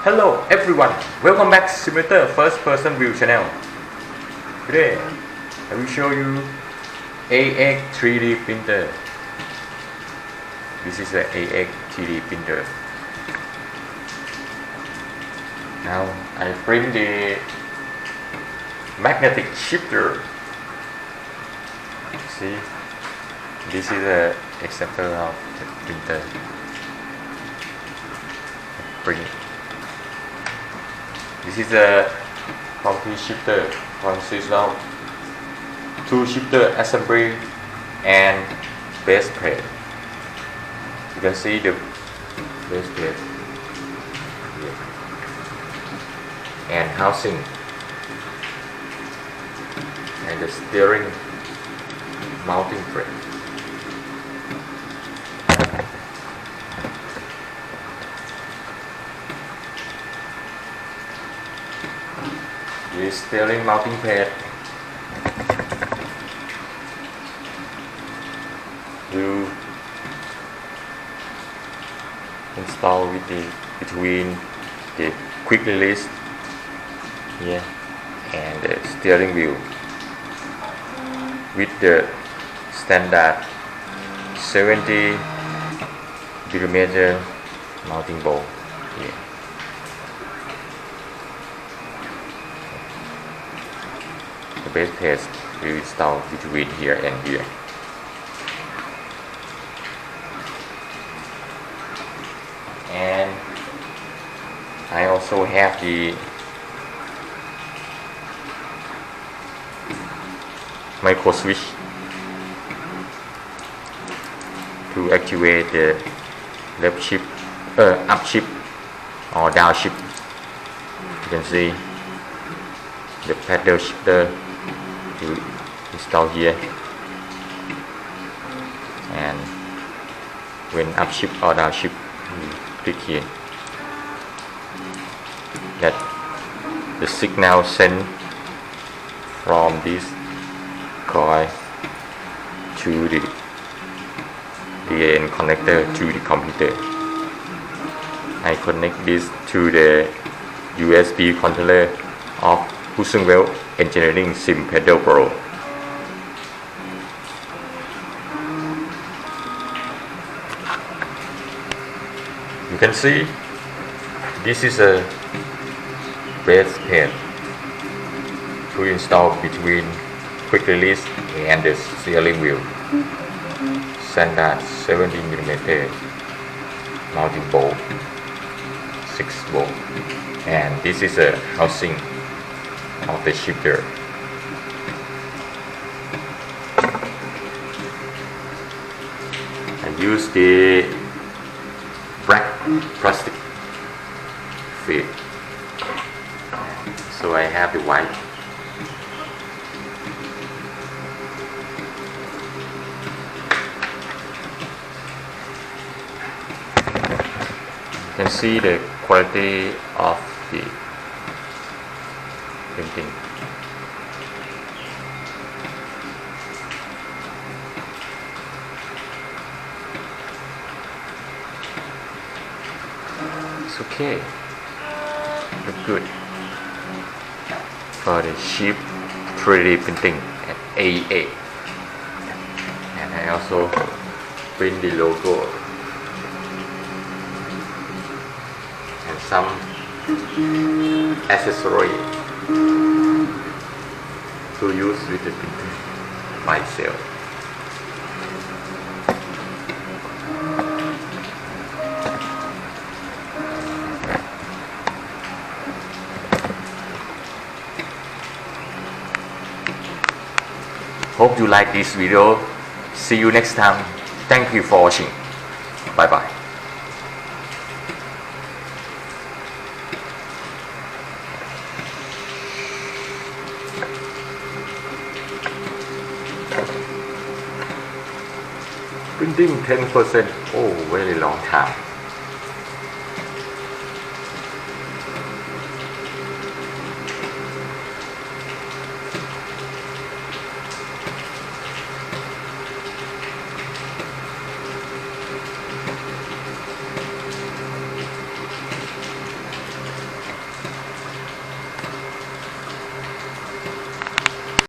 Hello everyone, welcome back Simulator First Person View channel. Today I will show you AX 3D printer. This is the AX 3D printer. Now I print the magnetic shifter. See, this is the example of the printer. Print. This is a complete shifter, consists of two shifter assembly and base plate. You can see the base plate here. And housing and the steering mounting plate. This steering mounting plate will install with between the quick release here and the steering wheel with the standard 70mm mounting bolt here. The base plate will install between here and here. And I also have the micro switch to activate the left shift, up shift or down shift. You can see the paddle shifter to install here, and when up shift or down shift you click here, that the signal sent from this coil to the end connector to the computer. I connect this to the USB controller of Heusinkveld Engineering Sim Pedal Pro. You can see this is a base plate to install between quick release and the steering wheel. Standard 70mm mounting bolt, 6 bolt, and this is a housing of the shifter. I use the black plastic fit, so I have the white. You can see the quality of the printing. It's okay. Look good for the cheap 3D printing at AX. And I also print the logo and some accessory to use with the printer myself. Hope you like this video. See you next time. Thank you for watching. Bye bye. Printing 10%. Oh, very long time.